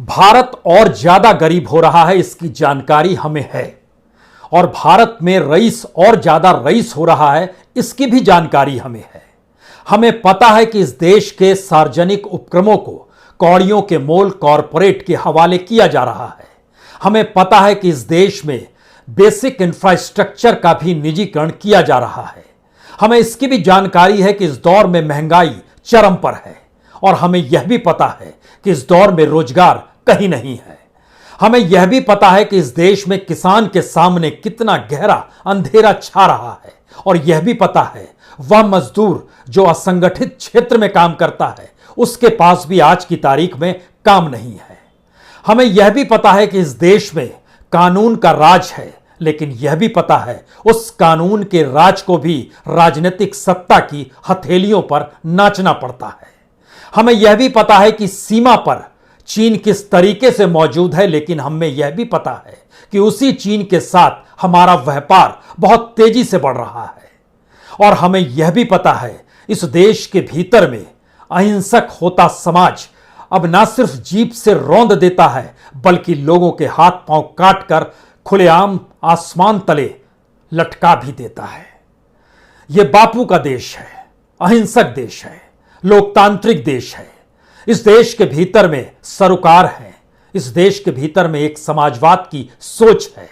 भारत और ज्यादा गरीब हो रहा है, इसकी जानकारी हमें है। और भारत में रईस और ज्यादा रईस हो रहा है, इसकी भी जानकारी हमें है। हमें पता है कि इस देश के सार्वजनिक उपक्रमों को कौड़ियों के मोल कॉरपोरेट के हवाले किया जा रहा है। हमें पता है कि इस देश में बेसिक इंफ्रास्ट्रक्चर का भी निजीकरण किया जा रहा है। हमें इसकी भी जानकारी है कि इस दौर में महंगाई चरम पर है। और हमें यह भी पता है कि इस दौर में रोजगार कहीं नहीं है। हमें यह भी पता है कि इस देश में किसान के सामने कितना गहरा अंधेरा छा रहा है। और यह भी पता है वह मजदूर जो असंगठित क्षेत्र में काम करता है, उसके पास भी आज की तारीख में काम नहीं है। हमें यह भी पता है कि इस देश में कानून का राज है, लेकिन यह भी पता है उस कानून के राज को भी राजनीतिक सत्ता की हथेलियों पर नाचना पड़ता है। हमें यह भी पता है कि सीमा पर चीन किस तरीके से मौजूद है, लेकिन हमें यह भी पता है कि उसी चीन के साथ हमारा व्यापार बहुत तेजी से बढ़ रहा है। और हमें यह भी पता है इस देश के भीतर में अहिंसक होता समाज अब ना सिर्फ जीप से रौंद देता है, बल्कि लोगों के हाथ पांव काट कर खुलेआम आसमान तले लटका भी देता है। यह बापू का देश है, अहिंसक देश है, लोकतांत्रिक देश है। इस देश के भीतर में सरोकार है, इस देश के भीतर में एक समाजवाद की सोच है।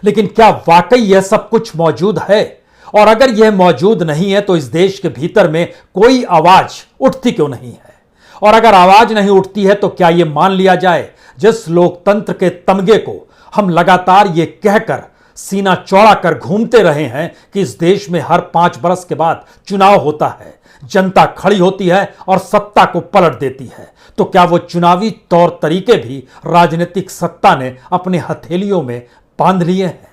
लेकिन क्या वाकई यह सब कुछ मौजूद है? और अगर यह मौजूद नहीं है तो इस देश के भीतर में कोई आवाज उठती क्यों नहीं है? और अगर आवाज नहीं उठती है तो क्या यह मान लिया जाए जिस लोकतंत्र के तमगे को हम लगातार ये कहकर सीना चौड़ा कर घूमते रहे हैं कि इस देश में हर 5 बरस के बाद चुनाव होता है, जनता खड़ी होती है और सत्ता को पलट देती है, तो क्या वो चुनावी तौर तरीके भी राजनीतिक सत्ता ने अपने हथेलियों में बांध लिए हैं?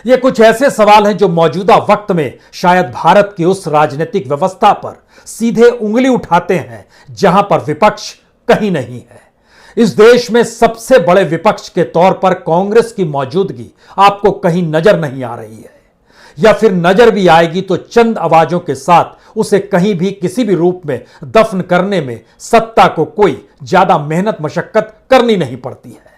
ये कुछ ऐसे सवाल हैं जो मौजूदा वक्त में शायद भारत की उस राजनीतिक व्यवस्था पर सीधे उंगली उठाते हैं जहां पर विपक्ष कहीं नहीं है। इस देश में सबसे बड़े विपक्ष के तौर पर कांग्रेस की मौजूदगी आपको कहीं नजर नहीं आ रही है, या फिर नजर भी आएगी तो चंद आवाजों के साथ उसे कहीं भी किसी भी रूप में दफन करने में सत्ता को कोई ज्यादा मेहनत मशक्कत करनी नहीं पड़ती है।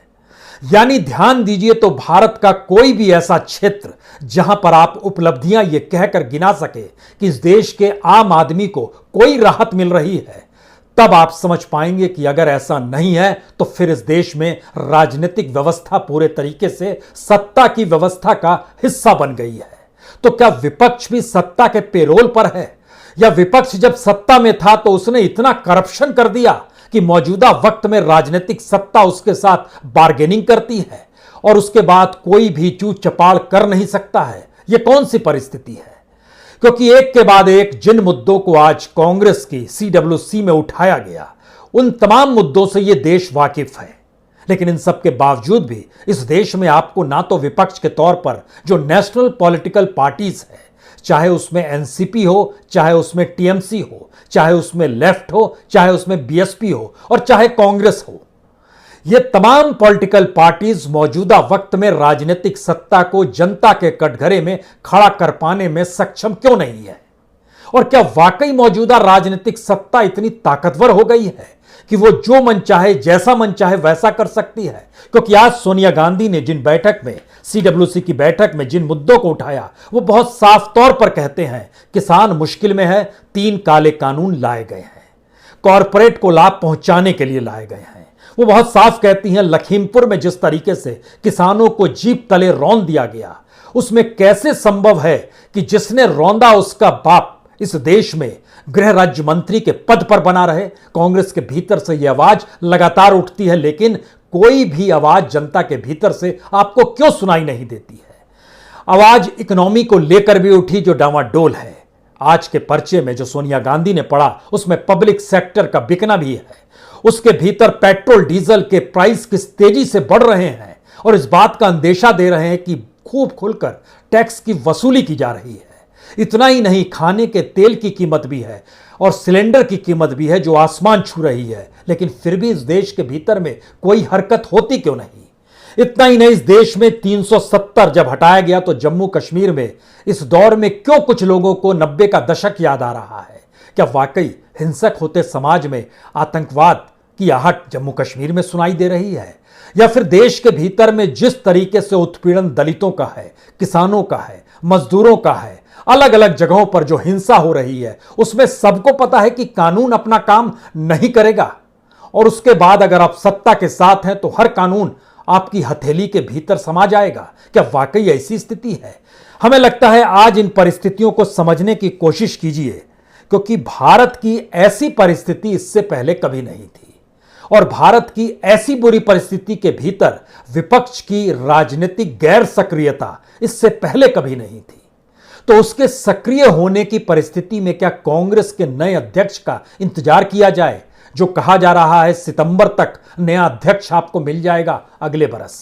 यानी ध्यान दीजिए तो भारत का कोई भी ऐसा क्षेत्र जहां पर आप उपलब्धियां ये कहकर गिना सके कि इस देश के आम आदमी को कोई राहत मिल रही है, तब आप समझ पाएंगे कि अगर ऐसा नहीं है तो फिर इस देश में राजनीतिक व्यवस्था पूरे तरीके से सत्ता की व्यवस्था का हिस्सा बन गई है। तो क्या विपक्ष भी सत्ता के पेरोल पर है? या विपक्ष जब सत्ता में था तो उसने इतना करप्शन कर दिया कि मौजूदा वक्त में राजनीतिक सत्ता उसके साथ बार्गेनिंग करती है और उसके बाद कोई भी चूक चपाड़ कर नहीं सकता है? यह कौन सी परिस्थिति है? क्योंकि एक के बाद एक जिन मुद्दों को आज कांग्रेस की CWC में उठाया गया, उन तमाम मुद्दों से यह देश वाकिफ है। लेकिन इन सब के बावजूद भी इस देश में आपको ना तो विपक्ष के तौर पर जो नेशनल पॉलिटिकल पार्टीज है, चाहे उसमें NCP हो, चाहे उसमें TMC हो, चाहे उसमें लेफ्ट हो, चाहे उसमें BSP हो और चाहे कांग्रेस हो, ये तमाम पॉलिटिकल पार्टीज मौजूदा वक्त में राजनीतिक सत्ता को जनता के कटघरे में खड़ा कर पाने में सक्षम क्यों नहीं है? और क्या वाकई मौजूदा राजनीतिक सत्ता इतनी ताकतवर हो गई है कि वो जो मन चाहे, जैसा मन चाहे वैसा कर सकती है? क्योंकि आज सोनिया गांधी ने जिन बैठक में, CWC की बैठक में जिन मुद्दों को उठाया, वो बहुत साफ तौर पर कहते हैं किसान मुश्किल में है, 3 काले कानून लाए गए हैं, कॉरपोरेट को लाभ पहुंचाने के लिए लाए गए हैं। वो बहुत साफ कहती हैं लखीमपुर में जिस तरीके से किसानों को जीप तले रौंद दिया गया, उसमें कैसे संभव है कि जिसने रौंदा उसका बाप इस देश में गृह राज्य मंत्री के पद पर बना रहे? कांग्रेस के भीतर से यह आवाज लगातार उठती है, लेकिन कोई भी आवाज जनता के भीतर से आपको क्यों सुनाई नहीं देती है? आवाज इकोनॉमी को लेकर भी उठी जो डामाडोल है। आज के पर्चे में जो सोनिया गांधी ने पढ़ा उसमें पब्लिक सेक्टर का बिकना भी है। उसके भीतर पेट्रोल डीजल के प्राइस किस तेजी से बढ़ रहे हैं और इस बात का अंदेशा दे रहे हैं कि खूब खुलकर टैक्स की वसूली की जा रही है। इतना ही नहीं, खाने के तेल की कीमत भी है और सिलेंडर की कीमत भी है जो आसमान छू रही है, लेकिन फिर भी इस देश के भीतर में कोई हरकत होती क्यों नहीं? इतना ही नहीं, इस देश में 370 जब हटाया गया तो जम्मू कश्मीर में इस दौर में क्यों कुछ लोगों को 90 का दशक याद आ रहा है? क्या वाकई हिंसक होते समाज में आतंकवाद की आहट जम्मू कश्मीर में सुनाई दे रही है, या फिर देश के भीतर में जिस तरीके से उत्पीड़न दलितों का है, किसानों का है, मजदूरों का है, अलग अलग जगहों पर जो हिंसा हो रही है, उसमें सबको पता है कि कानून अपना काम नहीं करेगा, और उसके बाद अगर आप सत्ता के साथ हैं तो हर कानून आपकी हथेली के भीतर समा जाएगा। क्या वाकई ऐसी स्थिति है? हमें लगता है आज इन परिस्थितियों को समझने की कोशिश कीजिए, क्योंकि भारत की ऐसी परिस्थिति इससे पहले कभी नहीं थी, और भारत की ऐसी बुरी परिस्थिति के भीतर विपक्ष की राजनीतिक गैर सक्रियता इससे पहले कभी नहीं थी। तो उसके सक्रिय होने की परिस्थिति में क्या कांग्रेस के नए अध्यक्ष का इंतजार किया जाए? जो कहा जा रहा है सितंबर तक नया अध्यक्ष आपको मिल जाएगा अगले बरस।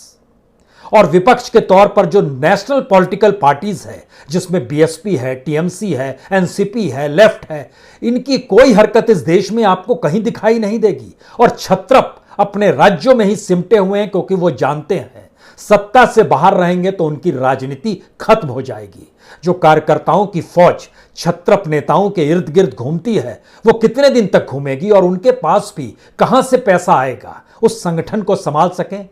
और विपक्ष के तौर पर जो नेशनल पॉलिटिकल पार्टीज है, जिसमें बीएसपी है, टीएमसी है, एनसीपी है, लेफ्ट है, इनकी कोई हरकत इस देश में आपको कहीं दिखाई नहीं देगी। और छत्रप अपने राज्यों में ही सिमटे हुए हैं, क्योंकि वो जानते हैं सत्ता से बाहर रहेंगे तो उनकी राजनीति खत्म हो जाएगी। जो कार्यकर्ताओं की फौज छत्रप नेताओं के इर्द गिर्द घूमती है, वो कितने दिन तक घूमेगी, और उनके पास भी कहां से पैसा आएगा उस संगठन को संभाल सकें?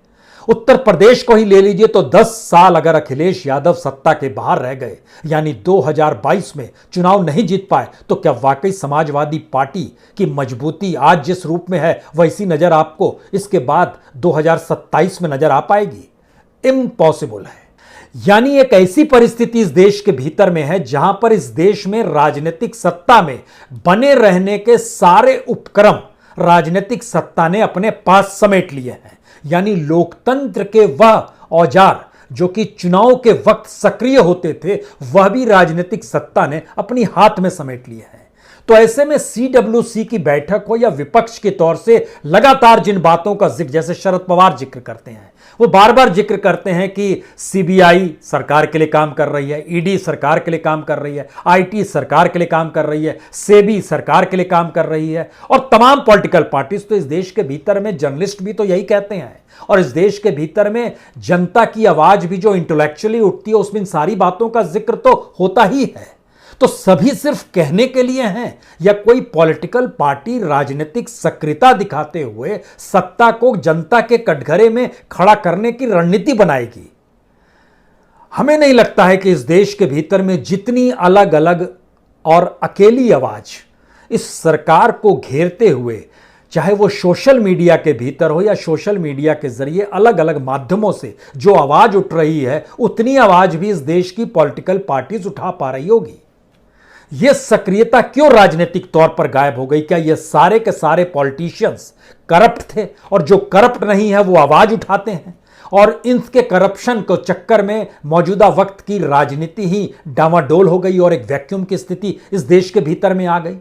उत्तर प्रदेश को ही ले लीजिए तो 10 साल अगर अखिलेश यादव सत्ता के बाहर रह गए, यानी 2022 में चुनाव नहीं जीत पाए, तो क्या वाकई समाजवादी पार्टी की मजबूती आज जिस रूप में है वैसी नजर आपको इसके बाद 2027 में नजर आ पाएगी? इम्पॉसिबल है। यानी एक ऐसी परिस्थिति इस देश के भीतर में है जहां पर इस देश में राजनीतिक सत्ता में बने रहने के सारे उपक्रम राजनीतिक सत्ता ने अपने पास समेट लिए हैं। यानी लोकतंत्र के वह औजार जो कि चुनाव के वक्त सक्रिय होते थे, वह भी राजनीतिक सत्ता ने अपनी हाथ में समेट लिए हैं। तो ऐसे में सीडब्ल्यूसी की बैठक हो या विपक्ष के तौर से लगातार जिन बातों का जिक्र, जैसे शरद पवार जिक्र करते हैं, वो बार बार जिक्र करते हैं कि सीबीआई सरकार के लिए काम कर रही है, ईडी सरकार के लिए काम कर रही है, आईटी सरकार के लिए काम कर रही है, सेबी सरकार के लिए काम कर रही है, और तमाम पॉलिटिकल पार्टीज तो इस देश के भीतर में, जर्नलिस्ट भी तो यही कहते हैं, और इस देश के भीतर में जनता की आवाज भी जो इंटेलेक्चुअली उठती है उसमें इन सारी बातों का जिक्र तो होता ही है। तो सभी सिर्फ कहने के लिए हैं, या कोई पॉलिटिकल पार्टी राजनीतिक सक्रियता दिखाते हुए सत्ता को जनता के कटघरे में खड़ा करने की रणनीति बनाएगी? हमें नहीं लगता है कि इस देश के भीतर में जितनी अलग अलग और अकेली आवाज इस सरकार को घेरते हुए, चाहे वो सोशल मीडिया के भीतर हो या सोशल मीडिया के जरिए अलग अलग माध्यमों से जो आवाज उठ रही है, उतनी आवाज भी इस देश की पॉलिटिकल पार्टीज उठा पा रही होगी। यह सक्रियता क्यों राजनीतिक तौर पर गायब हो गई? क्या ये सारे के सारे पॉलिटिशियंस करप्ट थे, और जो करप्ट नहीं है वो आवाज उठाते हैं, और इनके करप्शन को चक्कर में मौजूदा वक्त की राजनीति ही डामाडोल हो गई और एक वैक्यूम की स्थिति इस देश के भीतर में आ गई?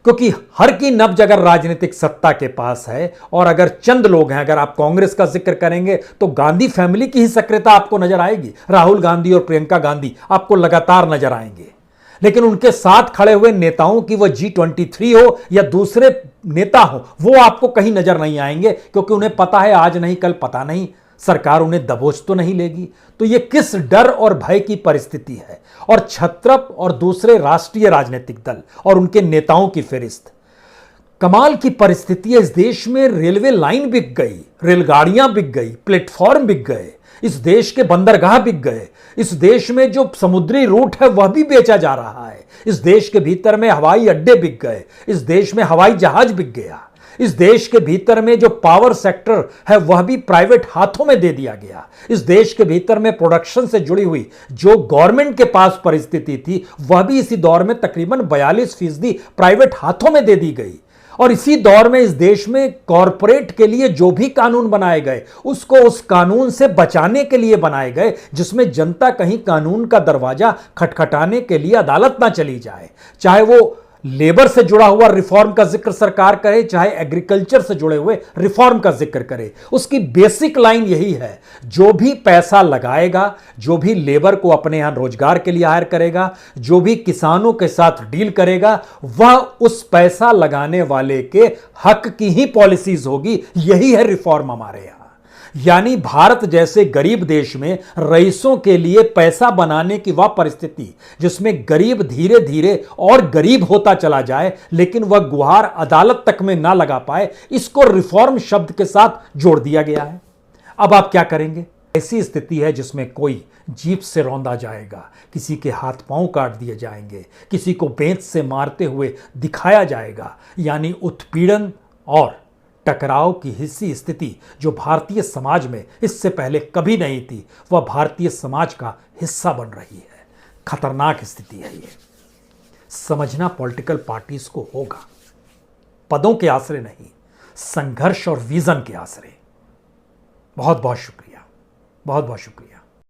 क्योंकि हर की नब्ज अगर राजनीतिक सत्ता के पास है, और अगर चंद लोग हैं, अगर आप कांग्रेस का जिक्र करेंगे तो गांधी फैमिली की ही सक्रियता आपको नजर आएगी, राहुल गांधी और प्रियंका गांधी आपको लगातार नजर आएंगे। लेकिन उनके साथ खड़े हुए नेताओं की वह G23 हो या दूसरे नेता हो, वो आपको कहीं नजर नहीं आएंगे, क्योंकि उन्हें पता है आज नहीं कल पता नहीं सरकार उन्हें दबोच तो नहीं लेगी। तो ये किस डर और भय की परिस्थिति है? और छत्रप और दूसरे राष्ट्रीय राजनीतिक दल और उनके नेताओं की फहरिस्त। कमाल की परिस्थिति है, इस देश में रेलवे लाइन बिक गई, रेलगाड़ियां बिक गई, प्लेटफॉर्म बिक गए, इस देश के बंदरगाह बिक गए, इस देश में जो समुद्री रूट है वह भी बेचा जा रहा है, इस देश के भीतर में हवाई अड्डे बिक गए, इस देश में हवाई जहाज बिक गया, इस देश के भीतर में जो पावर सेक्टर है वह भी प्राइवेट हाथों में दे दिया गया, इस देश के भीतर में प्रोडक्शन से जुड़ी हुई जो गवर्नमेंट के पास परिस्थिति थी वह भी इसी दौर में तकरीबन 42% प्राइवेट हाथों में दे दी गई। और इसी दौर में इस देश में कॉरपोरेट के लिए जो भी कानून बनाए गए उसको उस कानून से बचाने के लिए बनाए गए, जिसमें जनता कहीं कानून का दरवाजा खटखटाने के लिए अदालत ना चली जाए। चाहे वो लेबर से जुड़ा हुआ रिफॉर्म का जिक्र सरकार करे, चाहे एग्रीकल्चर से जुड़े हुए रिफॉर्म का जिक्र करे, उसकी बेसिक लाइन यही है, जो भी पैसा लगाएगा, जो भी लेबर को अपने यहां रोजगार के लिए हायर करेगा, जो भी किसानों के साथ डील करेगा, वह उस पैसा लगाने वाले के हक की ही पॉलिसीज होगी। यही है रिफॉर्म हमारे यहां। यानी भारत जैसे गरीब देश में रईसों के लिए पैसा बनाने की वह परिस्थिति जिसमें गरीब धीरे धीरे और गरीब होता चला जाए लेकिन वह गुहार अदालत तक में ना लगा पाए, इसको रिफॉर्म शब्द के साथ जोड़ दिया गया है। अब आप क्या करेंगे? ऐसी स्थिति है जिसमें कोई जीप से रौंदा जाएगा, किसी के हाथ पांव काट दिए जाएंगे, किसी को बेंच से मारते हुए दिखाया जाएगा। यानी उत्पीड़न और टकराव की हिस्सी स्थिति जो भारतीय समाज में इससे पहले कभी नहीं थी, वह भारतीय समाज का हिस्सा बन रही है। खतरनाक स्थिति है ये। समझना पॉलिटिकल पार्टीज को होगा, पदों के आसरे नहीं, संघर्ष और विजन के आसरे। बहुत बहुत शुक्रिया, बहुत बहुत शुक्रिया।